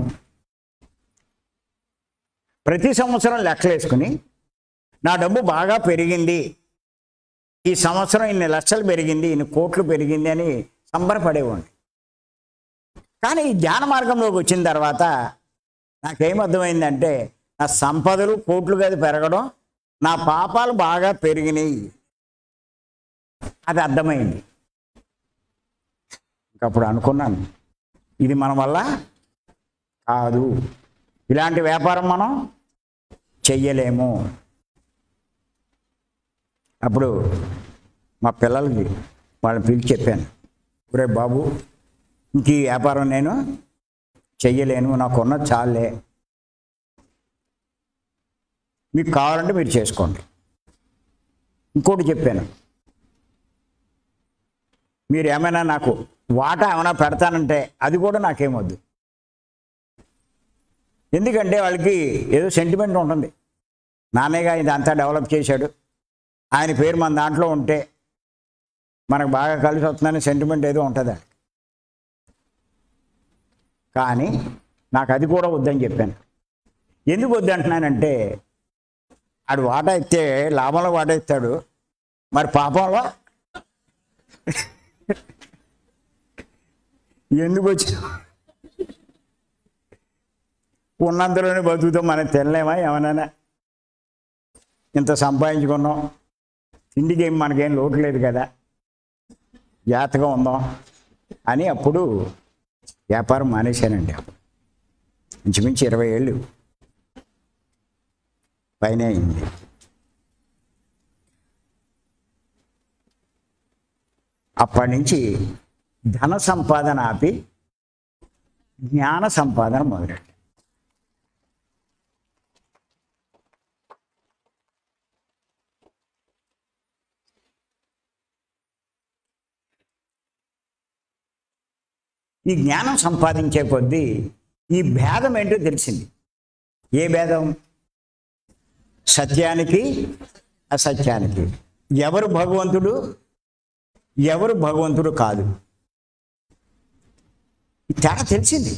Speaker 1: ప్రతి సంవత్సరం లెక్కలేసుకుని నా డబ్బు బాగా పెరిగింది, ఈ సంవత్సరం ఇన్ని లక్షలు పెరిగింది, ఇన్ని కోట్లు పెరిగింది అని సంబరపడేవాడిని. కానీ ఈ ధ్యాన మార్గంలోకి వచ్చిన తర్వాత నాకేమర్థమైందంటే, నా సంపదలు కోట్లు కాదు పెరగడం, నా పాపాలు బాగా పెరిగినాయి. అది అర్థమైంది. అప్పుడు అనుకున్నాను, ఇది మన వల్ల కాదు, ఇలాంటి వ్యాపారం మనం చెయ్యలేము. అప్పుడు మా పిల్లలకి వాళ్ళని పిలిచి చెప్పాను, ఒరే బాబు, ఇంక ఈ వ్యాపారం నేను చెయ్యలేను, నాకున్న చాలే, మీకు కావాలంటే మీరు చేసుకోండి. ఇంకోటి చెప్పాను, మీరు ఏమైనా నాకు వాటా ఏమైనా పెడతానంటే అది కూడా నాకేమొద్దు. ఎందుకంటే వాళ్ళకి ఏదో సెంటిమెంట్ ఉంటుంది, నాన్నగా ఇదంతా డెవలప్ చేశాడు, ఆయన పేరు మన దాంట్లో ఉంటే మనకు బాగా కలిసి వస్తుందని సెంటిమెంట్ ఏదో ఉంటుంది. కానీ నాకు అది కూడా వద్దని చెప్పాను. ఎందుకు వద్దంటున్నానంటే, ఆడు వాటా ఇస్తే లాభంలో వాటా ఇస్తాడు, మరి పాపంలో ఎందుకు వచ్చి ఉన్నంతలోనే బతుకుతాం, మనం తినలేమా? ఏమన్నా ఇంత సంపాదించుకున్నాం, తిండికి ఏం మనకేం లోటు లేదు కదా, జాగ్రత్తగా ఉందాం అని అప్పుడు వ్యాపారం మానేశానండి. అప్పుడు ఇంచుమించు 20 ఏళ్ళు పైన అయింది. అప్పటి నుంచి ధన సంపాదన ఆపి జ్ఞాన సంపాదన మొదలెట్టాను. ఈ జ్ఞానం సంపాదించే కొద్దీ ఈ భేదం ఏంటో తెలిసింది. ఏ భేదం? సత్యానికి అసత్యానికి. ఎవరు భగవంతుడు, ఎవరు భగవంతుడు కాదు, ఈ తేడా తెలిసింది.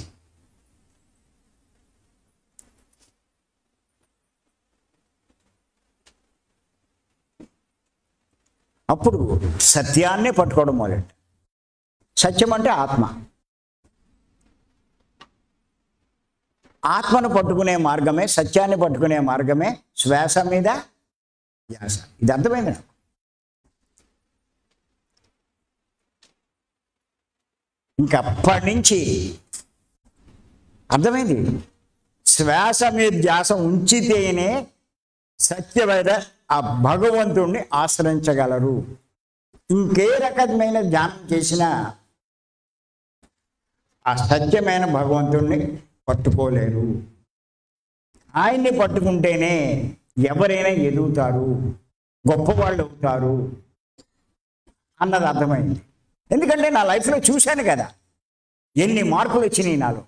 Speaker 1: అప్పుడు సత్యాన్నే పట్టుకోవడం మొదలెట్టు. సత్యం అంటే ఆత్మ. ఆత్మను పట్టుకునే మార్గమే, సత్యాన్ని పట్టుకునే మార్గమే శ్వాస మీద ధ్యాస. ఇది అర్థమైంది నాకు. ఇంకప్పటి నుంచి అర్థమైంది, శ్వాస మీద ధ్యాస ఉంచితేనే సత్యమైన ఆ భగవంతుణ్ణి ఆశ్రయించగలరు. ఇంకే రకమైన ధ్యానం చేసినా ఆ సత్యమైన భగవంతుణ్ణి పట్టుకోలేరు. ఆయన్ని పట్టుకుంటేనే ఎవరైనా ఎదుగుతారు, గొప్పవాళ్ళు అవుతారు అన్నది అర్థమైంది. ఎందుకంటే నా లైఫ్లో చూశాను కదా ఎన్ని మార్పులు వచ్చినాయి నాలో.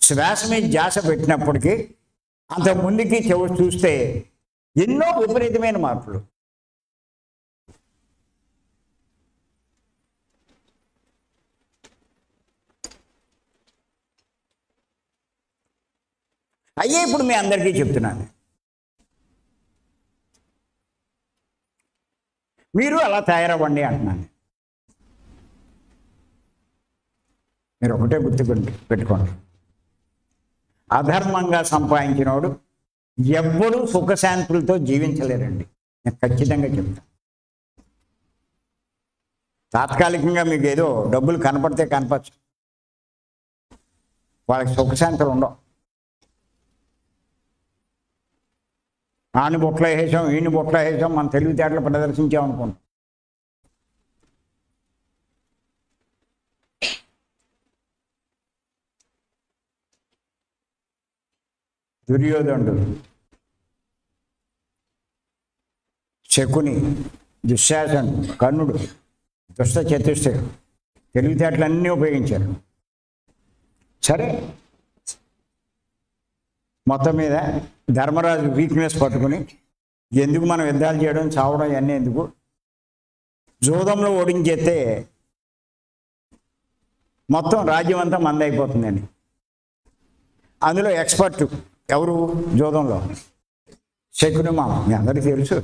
Speaker 1: శ్వాస మీద ధ్యాస పెట్టినప్పటికీ అంత ముందుకి చూస్తే ఎన్నో విపరీతమైన మార్పులు. అయ్యే ఇప్పుడు మీ అందరికీ చెప్తున్నాను. మీరు అలా తయారవ్వండి అంటున్నాను. మీరు ఒకటే పెట్టుకోండి, అధర్మంగా సంపాదించినవాడు ఎవ్వడూ సుఖశాంతులతో జీవించలేరండి. నేను ఖచ్చితంగా చెప్తాను. తాత్కాలికంగా మీకు ఏదో డబ్బులు కనపడితే కనపచ్చు, వాళ్ళకి సుఖశాంతులు ఉండవు. ఆని బొట్లో వేసాం, ఈయన బొట్లో వేసాం, మన తెలివితేటలు ప్రదర్శించామనుకుంటాం. దుర్యోధనుడు, శకుని, దుశ్శాసనుడు, కర్ణుడు, దుష్ట చతుష్టయం తెలివితేటలన్నీ ఉపయోగించారు. సరే, మొత్తం మీద ధర్మరాజు వీక్నెస్ పట్టుకుని ఎందుకు మనం యుద్ధాలు చేయడం, చావడం ఇవన్నీ ఎందుకు, జూదంలో ఓడించేస్తే మొత్తం రాజ్యం అంతా మందైపోతుందని. అందులో ఎక్స్పర్ట్ ఎవరు జూదంలో? శకుని మామ, మీ అందరికీ తెలుసు.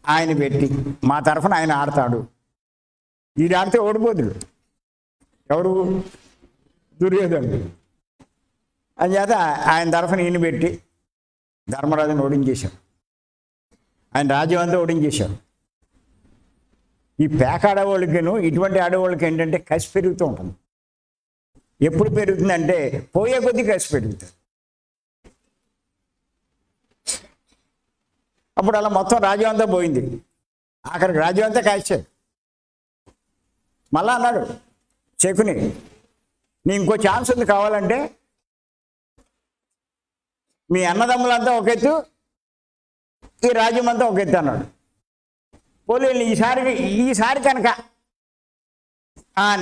Speaker 1: ఆయన పెట్టి మా తరఫున ఆయన ఆడతాడు, వీడు ఆడితే ఓడిపోతుడు. ఎవరు? దుర్యోధనుడు. అంచేత ఆయన తరఫున ఈయన పెట్టి ధర్మరాజుని ఓడించేశారు. ఆయన రాజ్యం అంతా ఓడించేశారు. ఈ పేక ఆడవాళ్ళకిను ఇటువంటి ఆడవాళ్ళకి ఏంటంటే కసి పెరుగుతూ ఉంటుంది. ఎప్పుడు పెరుగుతుందంటే పోయే కొద్దీ కసి పెరుగుతుంది. అప్పుడు అలా మొత్తం రాజ్యం అంతా పోయింది. ఆఖరికి రాజ్యం అంతా కాల్చాడు. మళ్ళా అన్నాడు శకుని, నీ ఇంకో ఛాన్స్ ఉంది, కావాలంటే మీ అన్నదమ్ములంతా ఒక ఎత్తు, ఈ రాజ్యం అంతా ఒక ఎత్తు అన్నాడు. పోలే ఈసారి కనుక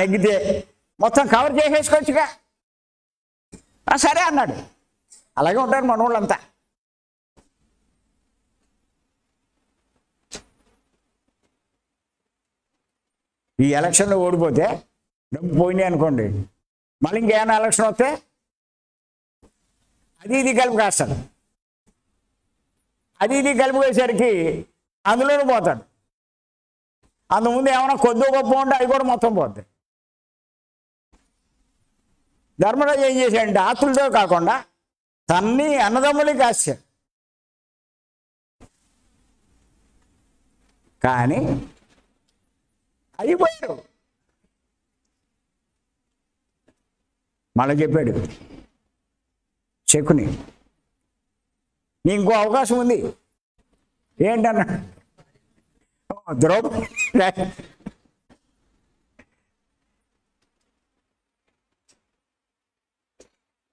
Speaker 1: నెగ్గితే మొత్తం కవర్ చేసేసుకోవచ్చుగా. సరే అన్నాడు. అలాగే ఉంటారు మన వాళ్ళంతా. ఈ ఎలక్షన్లో ఓడిపోతే డబ్బు పోయినాయి అనుకోండి, మళ్ళీ ఇంకేమైనా ఎలక్షన్ వస్తే అది ఇది కలిపి కాస్తాడు. అది ఇది కలిపి వేసరికి అందులోనే పోతాడు. అందుముందు ఏమైనా కొద్ది గొప్ప ఉంటే అవి కూడా మొత్తం పోతాయి. ధర్మరాజు ఏం చేశాడంటే ఆస్తులతో కాకుండా తన్ని అన్నదమ్ములకి కాశాడు. కానీ అయిపోయాడు. మళ్ళీ చెప్పాడు శకుని, నీ ఇంకో అవకాశం ఉంది. ఏంటన్నా? ద్రౌపది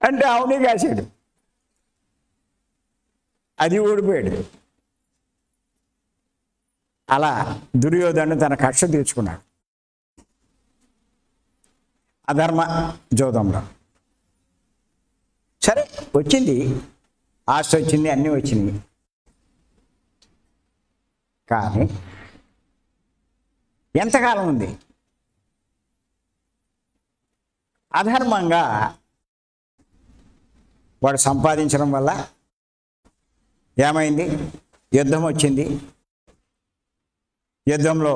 Speaker 1: అంటే అవునే కాశాడు. అది ఓడిపోయాడు. అలా దుర్యోధను తన కక్ష తీర్చుకున్నాడు అధర్మ జోదంలో. సరే, వచ్చింది, ఆస్తి వచ్చింది, అన్నీ వచ్చినాయి. కానీ ఎంతకాలం ఉంది? అధర్మంగా వాడు సంపాదించడం వల్ల ఏమైంది? యుద్ధం వచ్చింది. యుద్ధంలో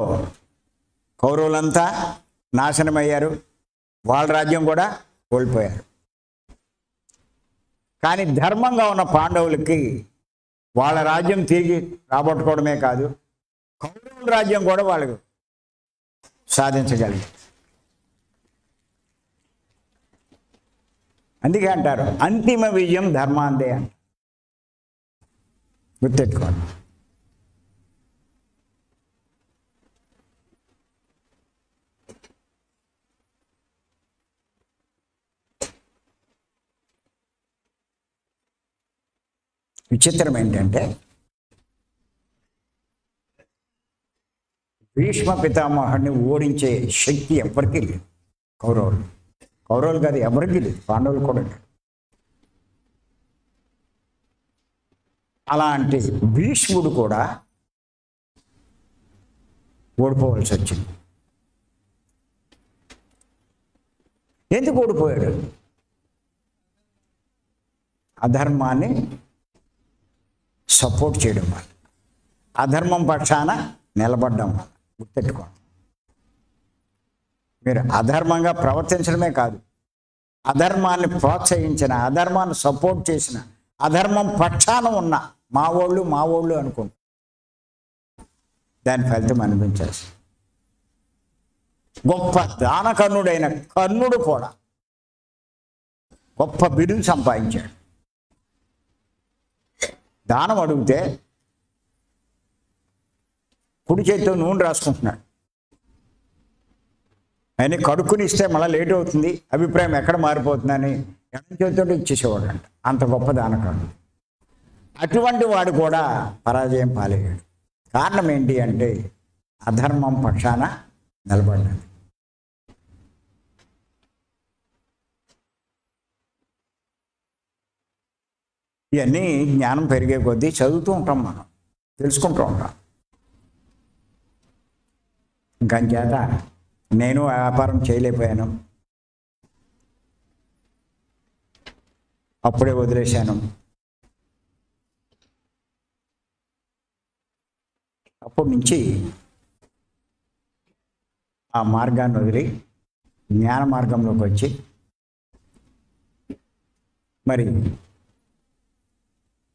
Speaker 1: కౌరవులంతా నాశనమయ్యారు, వాళ్ళ రాజ్యం కూడా కోల్పోయారు. కానీ ధర్మంగా ఉన్న పాండవులకి వాళ్ళ రాజ్యం తిరిగి రాబట్టుకోవడమే కాదు, కౌరవుల రాజ్యం కూడా వాళ్ళకు సాధించగలిగారు. అందుకే అంటారు అంతిమ విజయం ధర్మాందే అంట. గుర్తెట్టుకోండి. విచిత్రం ఏంటంటే భీష్మ పితామహుడిని ఓడించే శక్తి ఎవరికీ లేదు. కౌరవులు కాదు, ఎవరికీ లేదు. పాండవులు కూడా లేదు. అలాంటి భీష్ముడు కూడా ఓడిపోవలసి వచ్చింది. ఎందుకు ఓడిపోయాడు? అధర్మాన్ని సపోర్ట్ చేయడం వల్ల, అధర్మం పక్షాన నిలబడ్డం వల్ల. గుర్తెట్టుకోండి, మీరు అధర్మంగా ప్రవర్తించడమే కాదు, అధర్మాన్ని ప్రోత్సహించిన, అధర్మాన్ని సపోర్ట్ చేసిన, అధర్మం పక్షాన ఉన్న మా వాళ్ళు అనుకుంటారు. దాని ఫలితం అనిపించాల్సి. గొప్ప దానకర్ణుడైన కర్ణుడు కూడా గొప్ప బిరుదు సంపాదించాడు. దానం అడిగితే కుడి చేతితో నూనె రాసుకుంటున్నాడు. ఆయన కడుక్కుని ఇస్తే మళ్ళీ లేట్ అవుతుంది, అభిప్రాయం ఎక్కడ మారిపోతుందని ఎడం చేతితో ఇచ్చేసేవాడు అంట. అంత గొప్ప దానకర్ణుడు. అటువంటి వాడు కూడా పరాజయం పాలయ్యాడు. కారణం ఏంటి అంటే అధర్మం పక్షాన నిలబడ్డాడు. ఇవన్నీ జ్ఞానం పెరిగే కొద్దీ చదువుతూ ఉంటాం, మనం తెలుసుకుంటూ ఉంటాం. ఇంకంచేత నేను వ్యాపారం చేయలేకపోయాను, అప్పుడే వదిలేశాను. అప్పటి నుంచి ఆ మార్గాన్ని వదిలి జ్ఞాన మార్గంలోకి వచ్చి మరి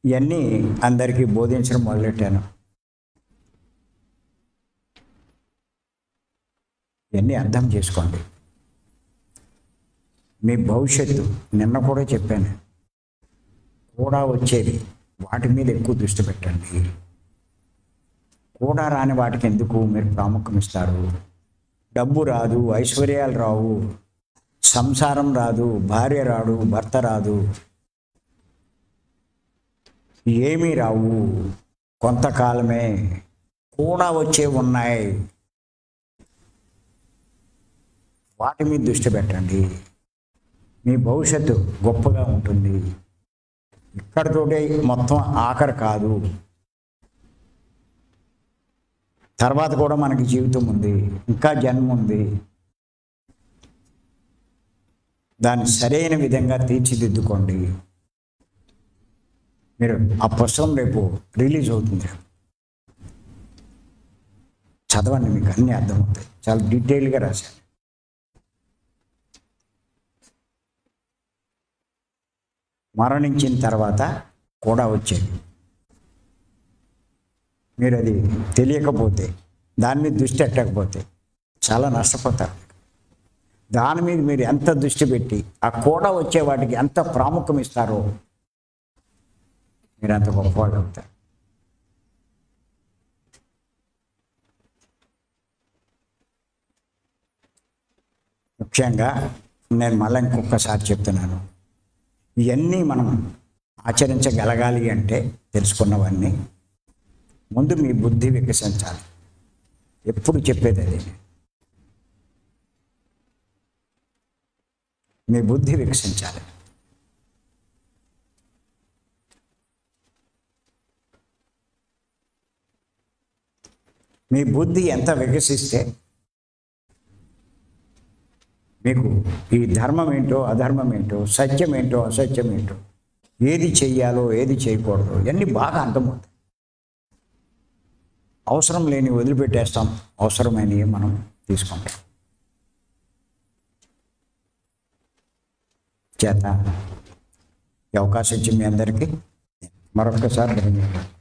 Speaker 1: ఇవన్నీ అందరికీ బోధించడం మొదలెట్టాను. ఇవన్నీ అర్థం చేసుకోండి. మీ భవిష్యత్తు నిన్న కూడా చెప్పాను, కూడా వచ్చేది వాటి మీద ఎక్కువ దృష్టి పెట్టండి. కూడా రాని వాటికి ఎందుకు మీరు ప్రాముఖ్యం ఇస్తారు? డబ్బు రాదు, ఐశ్వర్యాలు రావు, సంసారం రాదు, భార్య రాడు, భర్త రాదు, ఏమీ రావు, కొంతకాలమే. కూడా వచ్చే ఉన్నాయి, వాటి మీద దృష్టి పెట్టండి. మీ భవిష్యత్తు గొప్పగా ఉంటుంది. ఇక్కడితోటే మొత్తం ఆఖరి కాదు, తర్వాత కూడా మనకి జీవితం ఉంది, ఇంకా జన్మ ఉంది. దాన్ని సరైన విధంగా తీర్చిదిద్దుకోండి. మీరు ఆ పుస్తకం రేపు రిలీజ్ అవుతుంది, చదవండి, మీకు అన్నీ అర్థమవుతాయి. చాలా డీటెయిల్గా రాశాను. మరణించిన తర్వాత కూడా వచ్చేది. మీరు అది తెలియకపోతే, దాని మీద దృష్టి పెట్టకపోతే చాలా నష్టపోతారు. దాని మీద మీరు ఎంత దృష్టి పెట్టి ఆ కూడా వచ్చే వాటికి ఎంత ప్రాముఖ్యం ఇస్తారో మీరు అంత గొప్పవాళ్ళు అవుతారు. ముఖ్యంగా నేను మళ్ళీ ఇంకొకసారి చెప్తున్నాను, ఇవన్నీ మనం ఆచరించగలగాలి అంటే తెలుసుకున్నవన్నీ ముందు మీ బుద్ధి వికసించాలి. ఎప్పుడు చెప్పేది అది, మీ బుద్ధి వికసించాలి. మీ బుద్ధి ఎంత వికసిస్తే మీకు ఈ ధర్మం ఏంటో అధర్మం ఏంటో, సత్యం ఏంటో అసత్యం ఏంటో, ఏది చెయ్యాలో ఏది చేయకూడదు ఇవన్నీ బాగా అర్థమవుతాయి. అవసరం లేని వదిలిపెట్టేస్తాం, అవసరమైనవి మనం తీసుకుంటాం. చేత ఈ అవకాశం ఇచ్చి మీ అందరికీ మరొకసారి ధన్యవాదాలు.